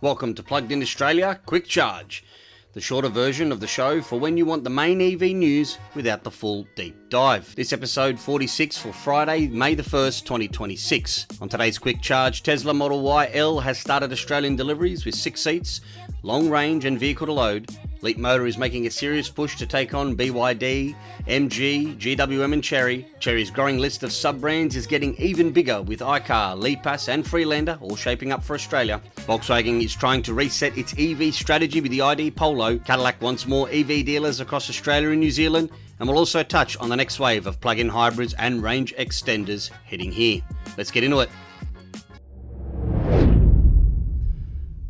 Welcome to Plugged In Australia Quick Charge, the shorter version of the show for when you want the main EV news without the full deep dive. This episode 46 for Friday, May the 1st, 2026. On today's Quick Charge, Tesla Model Y L has started Australian deliveries with 6 seats, long range and vehicle to load. Leapmotor is making a serious push to take on BYD, MG, GWM and Chery. Chery's growing list of sub-brands is getting even bigger with iCaur, Lepas and Freelander all shaping up for Australia. Volkswagen is trying to reset its EV strategy with the ID.Polo. Cadillac wants more EV dealers across Australia and New Zealand, and we'll also touch on the next wave of plug-in hybrids and range extenders heading here. Let's get into it.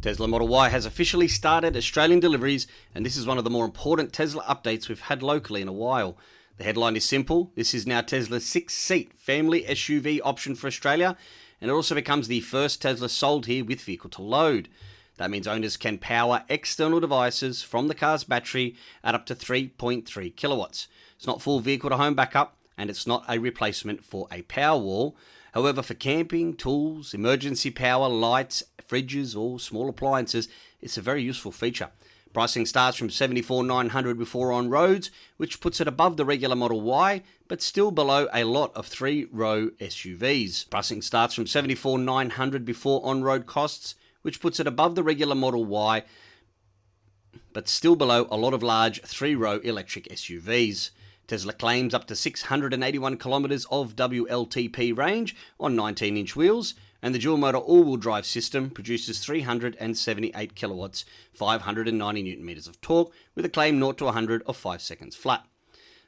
Tesla Model Y has officially started Australian deliveries, and this is one of the more important Tesla updates we've had locally in a while. The headline is simple. This is now Tesla's 6-seat family SUV option for Australia, and it also becomes the first Tesla sold here with vehicle to load. That means owners can power external devices from the car's battery at up to 3.3 kilowatts. It's not full vehicle to home backup, and it's not a replacement for a Powerwall. However, for camping, tools, emergency power, lights, fridges or small appliances, it's a very useful feature. Pricing starts from $74,900 before on roads, which puts it above the regular Model Y, but still below a lot of 3-row SUVs. Pricing starts from $74,900 before on-road costs, which puts it above the regular Model Y, but still below a lot of large 3-row electric SUVs. Tesla claims up to 681 kilometres of WLTP range on 19-inch wheels, and the dual-motor all-wheel drive system produces 378 kilowatts, 590 newton-meters of torque, with a claim 0 to 100 of 5 seconds flat.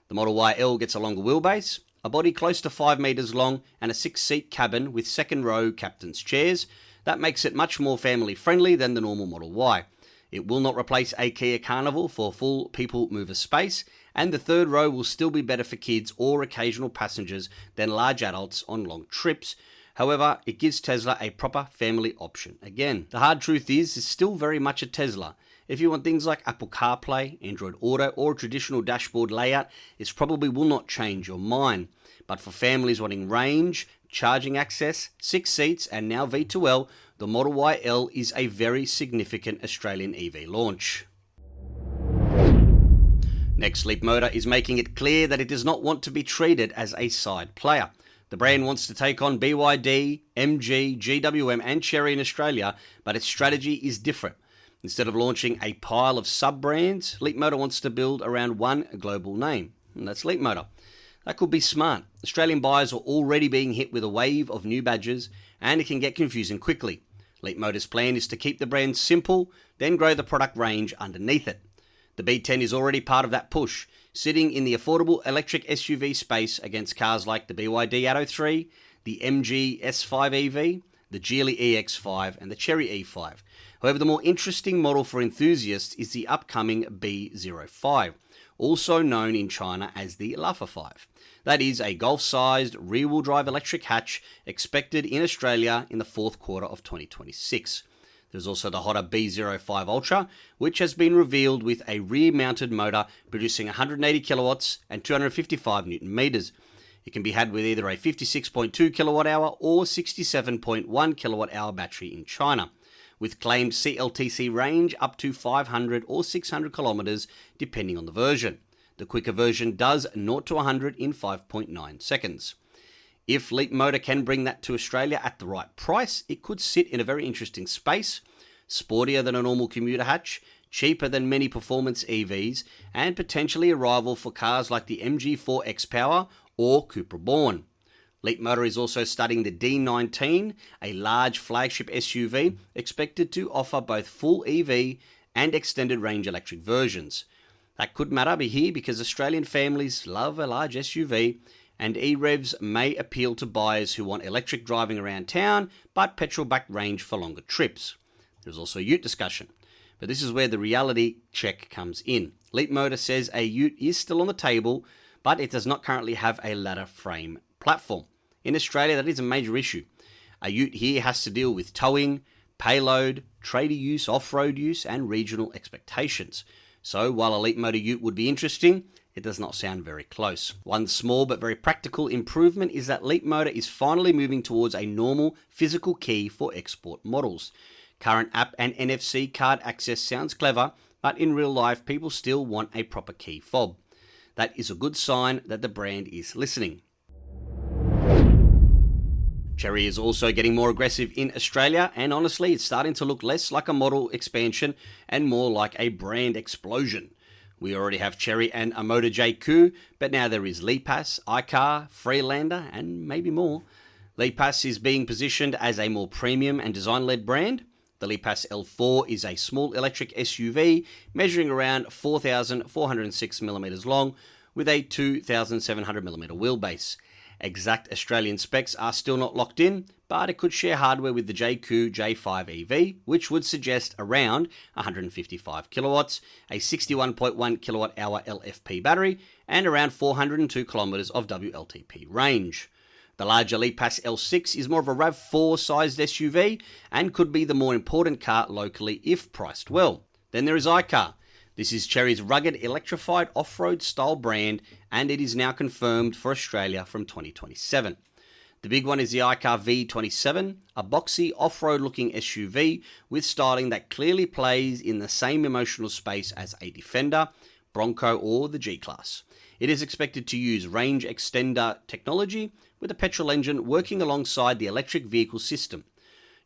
The Model Y L gets a longer wheelbase, a body close to 5 metres long, and a 6-seat cabin with second-row captain's chairs. That makes it much more family-friendly than the normal Model Y. It will not replace a Kia Carnival for full people mover space, and the third row will still be better for kids or occasional passengers than large adults on long trips. However, it gives Tesla a proper family option. Again, the hard truth is, it's still very much a Tesla. If you want things like Apple CarPlay, Android Auto, or a traditional dashboard layout, it probably will not change your mind. But for families wanting range, charging access, 6 seats, and now V2L, the Model Y L is a very significant Australian EV launch. Next, Leapmotor is making it clear that it does not want to be treated as a side player. The brand wants to take on BYD, MG, GWM and Chery in Australia, but its strategy is different. Instead of launching a pile of sub-brands, Leapmotor wants to build around one global name, and that's Leapmotor. That could be smart. Australian buyers are already being hit with a wave of new badges, and it can get confusing quickly. Leapmotor's plan is to keep the brand simple, then grow the product range underneath it. The B10 is already part of that push, sitting in the affordable electric SUV space against cars like the BYD Atto 3, the MG S5 EV, the Geely EX5 and the Chery E5. However, the more interesting model for enthusiasts is the upcoming B05, also known in China as the Leapmotor 5. That is a Golf-sized rear-wheel drive electric hatch expected in Australia in the fourth quarter of 2026. There's also the hotter B05 Ultra, which has been revealed with a rear-mounted motor producing 180 kilowatts and 255 newton meters. It can be had with either a 56.2 kilowatt-hour or 67.1 kilowatt-hour battery in China, with claimed CLTC range up to 500 or 600 kilometers depending on the version. The quicker version does 0 to 100 in 5.9 seconds. If Leapmotor can bring that to Australia at the right price, it could sit in a very interesting space, sportier than a normal commuter hatch, cheaper than many performance EVs, and potentially a rival for cars like the MG4 X-Power or Cupra Born. Leapmotor is also studying the D19, a large flagship SUV expected to offer both full EV and extended range electric versions. That could matter here because Australian families love a large SUV, and EREVs may appeal to buyers who want electric driving around town, but petrol-backed range for longer trips. There's also a ute discussion, but this is where the reality check comes in. Leapmotor says a ute is still on the table, but it does not currently have a ladder frame platform. In Australia, that is a major issue. A ute here has to deal with towing, payload, trader use, off-road use, and regional expectations. So while a Leapmotor ute would be interesting, it does not sound very close. One small but very practical improvement is that Leapmotor is finally moving towards a normal physical key for export models. Current app and NFC card access sounds clever, but in real life, people still want a proper key fob. That is a good sign that the brand is listening. Chery is also getting more aggressive in Australia, and honestly, it's starting to look less like a model expansion and more like a brand explosion. We already have Chery and a Motor JQ, but now there is Lepas, iCaur, Freelander, and maybe more. Lepas is being positioned as a more premium and design-led brand. The Lepas L4 is a small electric SUV measuring around 4,406mm long with a 2,700mm wheelbase. Exact Australian specs are still not locked in, but it could share hardware with the JQ J5 EV, which would suggest around 155 kilowatts, a 61.1 kilowatt hour LFP battery, and around 402 kilometers of WLTP range. The larger Lepas L6 is more of a RAV4 sized SUV and could be the more important car locally if priced well. Then there is iCaur. This is Chery's rugged electrified off-road style brand, and it is now confirmed for Australia from 2027. The big one is the iCaur V27, a boxy off-road looking SUV with styling that clearly plays in the same emotional space as a Defender, Bronco or the G-Class. It is expected to use range extender technology with a petrol engine working alongside the electric vehicle system.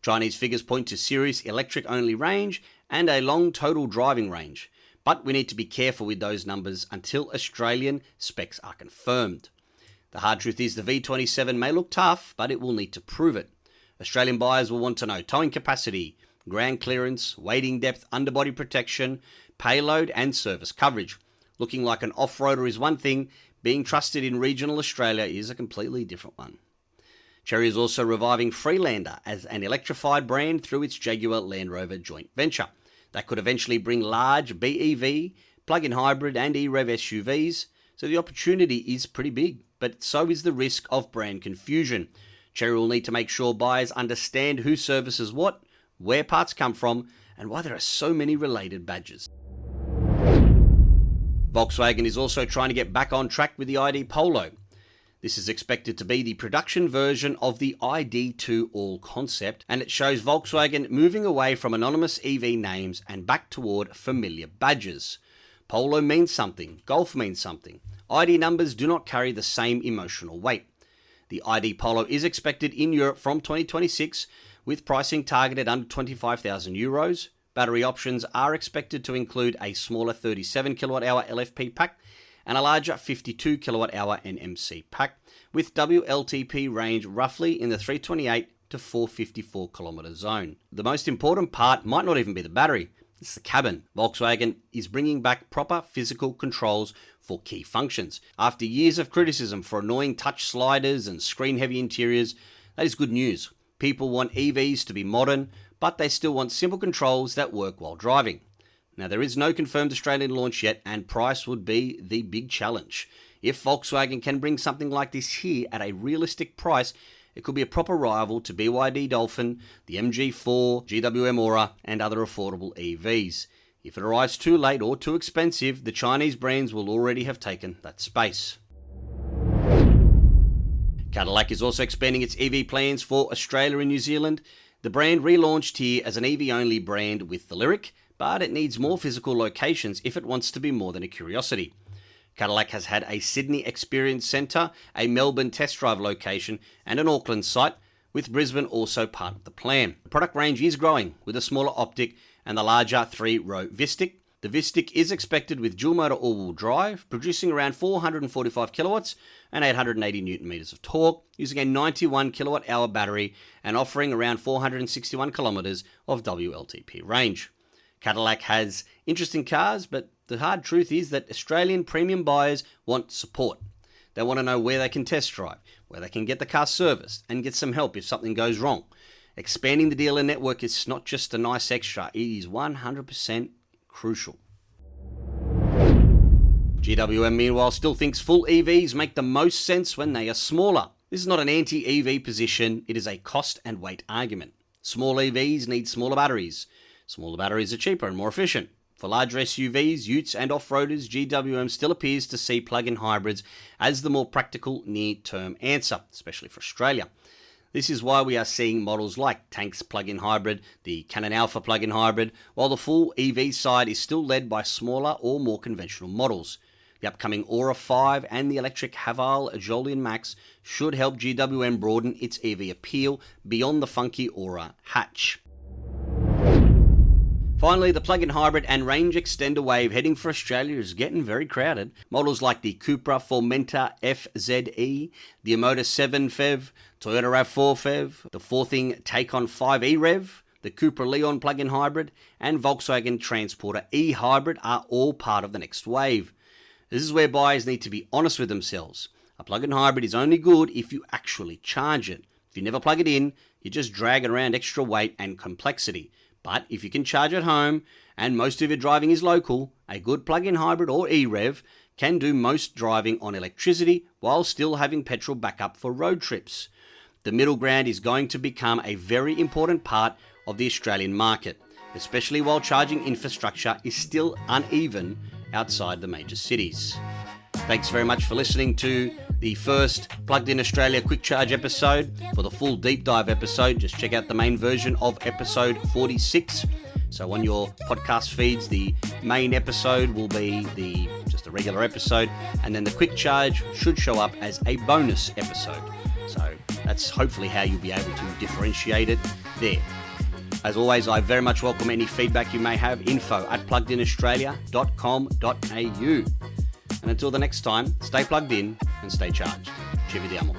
Chinese figures point to serious electric-only range and a long total driving range. But we need to be careful with those numbers until Australian specs are confirmed. The hard truth is the V27 may look tough, but it will need to prove it. Australian buyers will want to know towing capacity, ground clearance, weighting depth, underbody protection, payload and service coverage. Looking like an off-roader is one thing, being trusted in regional Australia is a completely different one. Chery is also reviving Freelander as an electrified brand through its Jaguar Land Rover joint venture. That could eventually bring large BEV, plug-in hybrid and EREV SUVs, so the opportunity is pretty big, but so is the risk of brand confusion. Chery will need to make sure buyers understand who services what, where parts come from, and why there are so many related badges. Volkswagen is also trying to get back on track with the ID.Polo. This is expected to be the production version of the ID2 All concept, and it shows Volkswagen moving away from anonymous EV names and back toward familiar badges. Polo means something, Golf means something. ID numbers do not carry the same emotional weight. The ID.Polo is expected in Europe from 2026, with pricing targeted under €25,000. Battery options are expected to include a smaller 37 kWh LFP pack and a larger 52 kWh NMC pack, with WLTP range roughly in the 328 to 454 km zone. The most important part might not even be the battery, it's the cabin. Volkswagen is bringing back proper physical controls for key functions. After years of criticism for annoying touch sliders and screen-heavy interiors, that is good news. People want EVs to be modern, but they still want simple controls that work while driving. Now, there is no confirmed Australian launch yet, and price would be the big challenge. If Volkswagen can bring something like this here at a realistic price, it could be a proper rival to BYD Dolphin, the MG4, GWM Aura, and other affordable EVs. If it arrives too late or too expensive, the Chinese brands will already have taken that space. Cadillac is also expanding its EV plans for Australia and New Zealand. The brand relaunched here as an EV-only brand with the Lyric, but it needs more physical locations if it wants to be more than a curiosity. Cadillac has had a Sydney Experience Centre, a Melbourne test drive location, and an Auckland site, with Brisbane also part of the plan. The product range is growing, with a smaller optic and the larger 3-row Vistic. The Vistic is expected with dual-motor all-wheel drive, producing around 445 kilowatts and 880 newton meters of torque, using a 91 kilowatt-hour battery and offering around 461 kilometers of WLTP range. Cadillac has interesting cars, but the hard truth is that Australian premium buyers want support. They want to know where they can test drive, where they can get the car serviced, and get some help if something goes wrong. Expanding the dealer network is not just a nice extra, it is 100% crucial. GWM, meanwhile, still thinks full EVs make the most sense when they are smaller. This is not an anti-EV position, it is a cost and weight argument. Small EVs need smaller batteries. Smaller batteries are cheaper and more efficient. For larger SUVs, utes and off-roaders, GWM still appears to see plug-in hybrids as the more practical near-term answer, especially for Australia. This is why we are seeing models like Tank's plug-in hybrid, the Canon Alpha plug-in hybrid, while the full EV side is still led by smaller or more conventional models. The upcoming Aura 5 and the electric Haval Jolyon Max should help GWM broaden its EV appeal beyond the funky Aura hatch. Finally, the plug-in hybrid and range extender wave heading for Australia is getting very crowded. Models like the Cupra Formentor FZE, the Emoda 7 PHEV, Toyota RAV4 PHEV, the Forthing Taycan 5 EREV, the Cupra Leon plug-in hybrid, and Volkswagen Transporter E-Hybrid are all part of the next wave. This is where buyers need to be honest with themselves. A plug-in hybrid is only good if you actually charge it. If you never plug it in, you just drag around extra weight and complexity. But if you can charge at home, and most of your driving is local, a good plug-in hybrid or EREV can do most driving on electricity while still having petrol backup for road trips. The middle ground is going to become a very important part of the Australian market, especially while charging infrastructure is still uneven outside the major cities. Thanks very much for listening to the first Plugged In Australia Quick Charge episode. For the full deep dive episode, just check out the main version of episode 46. So on your podcast feeds, the main episode will be just a regular episode, and then the Quick Charge should show up as a bonus episode. So that's hopefully how you'll be able to differentiate it there. As always, I very much welcome any feedback you may have. info@pluggedinaustralia.com.au. And until the next time, stay plugged in and stay charged. Ci vediamo.